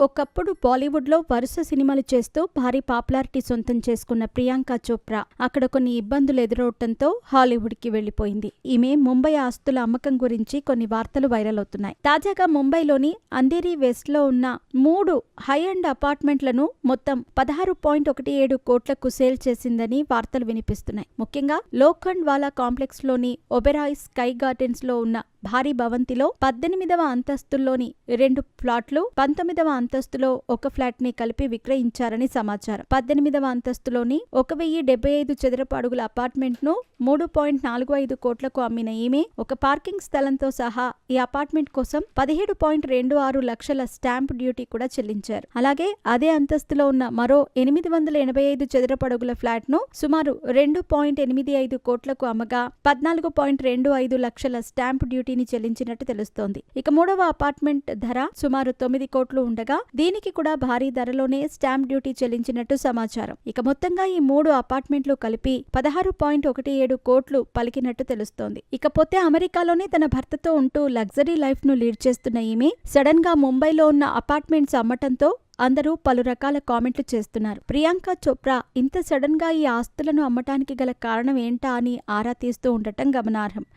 ఒకప్పుడు బాలీవుడ్లో వరుస సినిమాలు చేస్తూ భారీ పాపులారిటీ సొంతం చేసుకున్న ప్రియాంక చోప్రా అక్కడ కొన్ని ఇబ్బందులు ఎదురవడంతో హాలీవుడ్కి వెళ్లిపోయింది. ఈమె ముంబై ఆస్తుల అమ్మకం గురించి కొన్ని వార్తలు వైరల్ అవుతున్నాయి. తాజాగా ముంబైలోని అంధేరి వెస్ట్లో ఉన్న 3 హై ఎండ్ అపార్ట్మెంట్లను మొత్తం 16.17 కోట్లకు సేల్ చేసిందని వార్తలు వినిపిస్తున్నాయి. ముఖ్యంగా లోఖండ్ వాలా కాంప్లెక్స్ లోని ఒబెరాయ్ స్కై గార్డెన్స్ లో ఉన్న భారీ భవంతిలో 18వ అంతస్తుల్లోని 2 ఫ్లాట్లు, 19వ అంతస్తులో ఒక ఫ్లాట్ ని కలిపి విక్రయించారని సమాచారం. 18వ అంతస్తులోని 1075 చదరపు అడుగుల అపార్ట్మెంట్ ను 3.45 కోట్లకు అమ్మిన ఈమె ఒక పార్కింగ్ స్థలంతో సహా ఈ అపార్ట్మెంట్ కోసం 17.26 లక్షల స్టాంప్ డ్యూటీ కూడా చెల్లించారు. అలాగే అదే అంతస్తులో ఉన్న మరో 885 చదరపు అడుగుల ఫ్లాట్ ను సుమారు 2.85 కోట్లకు అమ్మగా 14.25 లక్షల స్టాంప్ డ్యూటీని చెల్లించినట్టు తెలుస్తోంది. ఇక 3వ అపార్ట్మెంట్ ధర సుమారు 9 కోట్లు ఉండగా దీనికి కూడా భారీ ధరలోనే స్టాంప్ డ్యూటీ చెల్లించినట్టు సమాచారం. ఇక మొత్తంగా ఈ 3 అపార్ట్మెంట్లు కలిపి 16.17 కోట్లు పలికినట్టు తెలుస్తోంది. ఇకపోతే అమెరికాలోనే తన భర్తతో ఉంటూ లగ్జరీ లైఫ్ ను లీడ్ చేస్తున్న ఈమె సడన్ గా ముంబైలో ఉన్న అపార్ట్మెంట్స్ అమ్మటంతో అందరూ పలు రకాల కామెంట్లు చేస్తున్నారు. ప్రియాంక చోప్రా ఇంత సడన్ గా ఈ ఆస్తులను అమ్మటానికి గల కారణం ఏంటా అని ఆరా తీస్తూ ఉండటం గమనార్హం.